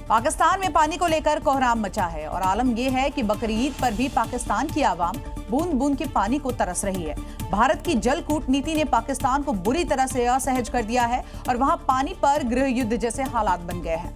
पाकिस्तान में पानी को लेकर कोहराम मचा है और आलम यह है कि बकरीद पर भी पाकिस्तान की आवाम बूंद बूंद के पानी को तरस रही है। भारत की जल कूटनीति ने पाकिस्तान को बुरी तरह से असहज कर दिया है और वहां पानी पर गृह युद्ध जैसे हालात बन गए हैं।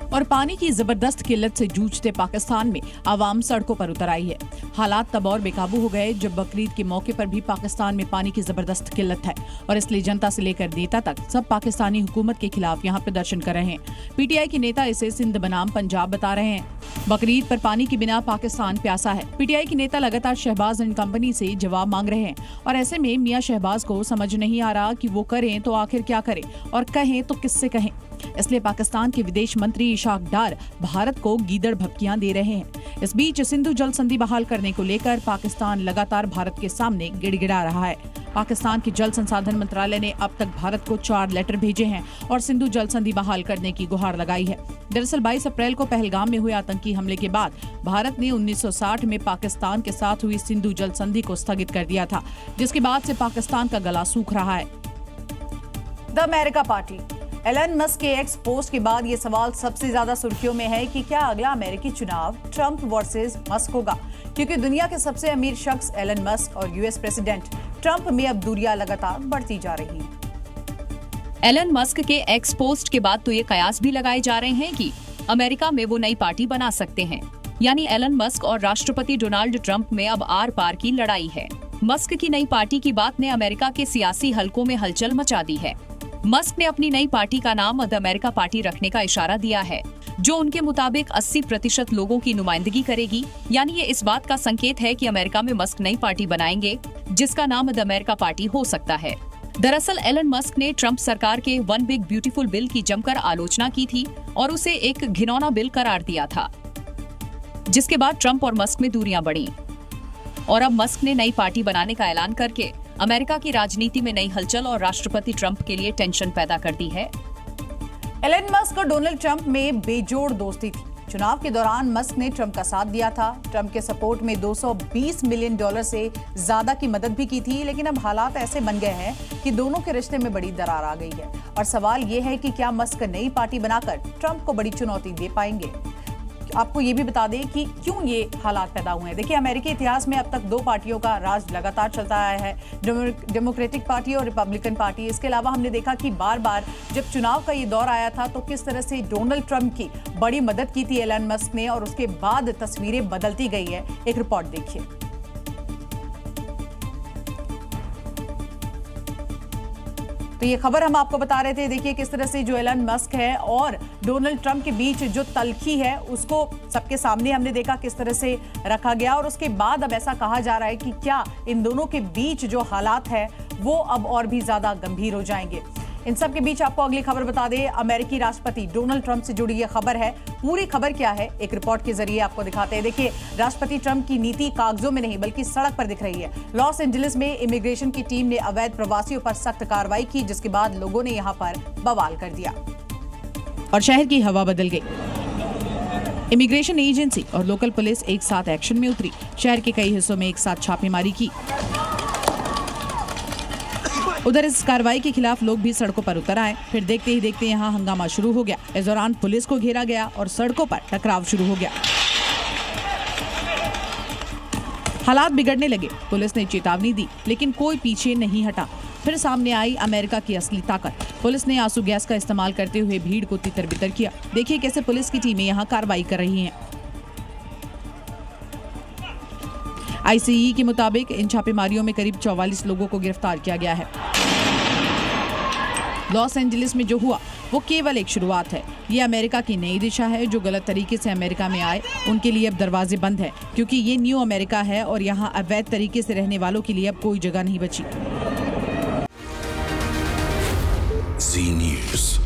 और पानी की जबरदस्त किल्लत से जूझते पाकिस्तान में आवाम सड़कों पर उतर आई है। हालात तब और बेकाबू हो गए जब बकरीद के मौके पर भी पाकिस्तान में पानी की जबरदस्त किल्लत है और इसलिए जनता से लेकर नेता तक सब पाकिस्तानी हुकूमत के खिलाफ यहाँ प्रदर्शन कर रहे हैं। पीटीआई के नेता इसे सिंध बनाम पंजाब बता रहे हैं। बकरीद पर पानी की बिना पाकिस्तान प्यासा है। पीटीआई के नेता लगातार शहबाज एंड कंपनी से जवाब मांग रहे हैं और ऐसे में मियां शहबाज को समझ नहीं आ रहा कि वो करें तो आखिर क्या करें और कहें तो किससे कहें। इसलिए पाकिस्तान के विदेश मंत्री इशाक डार भारत को गीदड़ भपकियां दे रहे हैं। इस बीच सिंधु जल संधि बहाल करने को लेकर पाकिस्तान लगातार भारत के सामने गिड़गिड़ा रहा है। पाकिस्तान के जल संसाधन मंत्रालय ने अब तक भारत को 4 लेटर भेजे हैं और सिंधु जल संधि बहाल करने की गुहार लगाई है। दरअसल 22 अप्रैल को पहलगाम में हुए आतंकी हमले के बाद भारत ने 1960 में पाकिस्तान के साथ हुई सिंधु जल संधि को स्थगित कर दिया था, जिसके बाद से पाकिस्तान का गला सूख रहा है। The America Party Elon Musk के एक्स पोस्ट के बाद ये सवाल सबसे ज्यादा सुर्खियों में है कि क्या अगला अमेरिकी चुनाव ट्रंप वर्सेस मस्क होगा, क्योंकि दुनिया के सबसे अमीर शख्स एलन मस्क और यूएस प्रेसिडेंट ट्रंप में अब दूरियां लगातार बढ़ती जा रही हैं। एलन मस्क के एक्स पोस्ट के बाद तो ये कयास भी लगाए जा रहे हैं कि अमेरिका में वो नई पार्टी बना सकते हैं, यानी एलन मस्क और राष्ट्रपति डोनाल्ड ट्रंप में अब आर पार की लड़ाई है। मस्क की नई पार्टी की बात ने अमेरिका के सियासी हलकों में हलचल मचा दी है। मस्क ने अपनी नई पार्टी का नाम द अमेरिका पार्टी रखने का इशारा दिया है, जो उनके मुताबिक 80% लोगों की नुमाइंदगी करेगी। यानी ये इस बात का संकेत है कि अमेरिका में मस्क नई पार्टी बनाएंगे जिसका नाम द अमेरिका पार्टी हो सकता है। दरअसल एलन मस्क ने ट्रंप सरकार के वन बिग ब्यूटीफुल बिल की जमकर आलोचना की थी और उसे एक घिनौना बिल करार दिया था, जिसके बाद ट्रंप और मस्क में दूरियां बढ़ी और अब मस्क ने नई पार्टी बनाने का ऐलान करके अमेरिका की राजनीति में नई हलचल और राष्ट्रपति ट्रंप के लिए टेंशन पैदा कर दी है। एलन मस्क और डोनाल्ड ट्रंप में बेजोड़ दोस्ती थी। चुनाव के दौरान मस्क ने ट्रंप का साथ दिया था। ट्रंप के सपोर्ट में $220 मिलियन से ज्यादा की मदद भी की थी, लेकिन अब हालात ऐसे बन गए हैं कि दोनों के रिश्ते में बड़ी दरार आ गई है और सवाल ये है कि क्या मस्क नई पार्टी बनाकर ट्रंप को बड़ी चुनौती दे पाएंगे। आपको ये भी बता दें कि क्यों ये हालात पैदा हुए हैं। देखिए, अमेरिकी इतिहास में अब तक 2 पार्टियों का राज लगातार चलता आया है, डेमोक्रेटिक पार्टी और रिपब्लिकन पार्टी। इसके अलावा हमने देखा कि बार बार जब चुनाव का ये दौर आया था तो किस तरह से डोनाल्ड ट्रंप की बड़ी मदद की थी एलन मस्क ने और उसके बाद तस्वीरें बदलती गई है। एक रिपोर्ट देखिए। तो ये खबर हम आपको बता रहे थे। देखिए किस तरह से जो एलन मस्क है और डोनाल्ड ट्रंप के बीच जो तल्खी है उसको सबके सामने हमने देखा किस तरह से रखा गया और उसके बाद अब ऐसा कहा जा रहा है कि क्या इन दोनों के बीच जो हालात है वो अब और भी ज्यादा गंभीर हो जाएंगे। इन सब के बीच आपको अगली खबर बता दें, अमेरिकी राष्ट्रपति डोनाल्ड ट्रंप से जुड़ी यह खबर है। पूरी खबर क्या है एक रिपोर्ट के जरिए आपको दिखाते हैं। देखिए, राष्ट्रपति ट्रंप की नीति कागजों में नहीं बल्कि सड़क पर दिख रही है। लॉस एंजलिस में इमिग्रेशन की टीम ने अवैध प्रवासियों पर सख्त कार्रवाई की, जिसके बाद लोगों ने यहां पर बवाल कर दिया और शहर की हवा बदल गई। इमिग्रेशन एजेंसी और लोकल पुलिस एक साथ एक्शन में उतरी। शहर के कई हिस्सों में एक साथ छापेमारी की। उधर इस कार्रवाई के खिलाफ लोग भी सड़कों पर उतर आए। फिर देखते ही देखते यहाँ हंगामा शुरू हो गया। इस दौरान पुलिस को घेरा गया और सड़कों पर टकराव शुरू हो गया। हालात बिगड़ने लगे। पुलिस ने चेतावनी दी लेकिन कोई पीछे नहीं हटा। फिर सामने आई अमेरिका की असली ताकत। पुलिस ने आंसू गैस का इस्तेमाल करते हुए भीड़ को तितर बितर किया। देखिए कैसे पुलिस की टीमें यहाँ कार्रवाई कर रही हैं। आईसीई के मुताबिक इन छापेमारियों में करीब 44 लोगों को गिरफ्तार किया गया है। लॉस एंजलिस में जो हुआ वो केवल एक शुरुआत है। ये अमेरिका की नई दिशा है। जो गलत तरीके से अमेरिका में आए उनके लिए अब दरवाजे बंद हैं, क्योंकि ये न्यू अमेरिका है और यहाँ अवैध तरीके से रहने वालों के लिए अब कोई जगह नहीं बची। Zee News.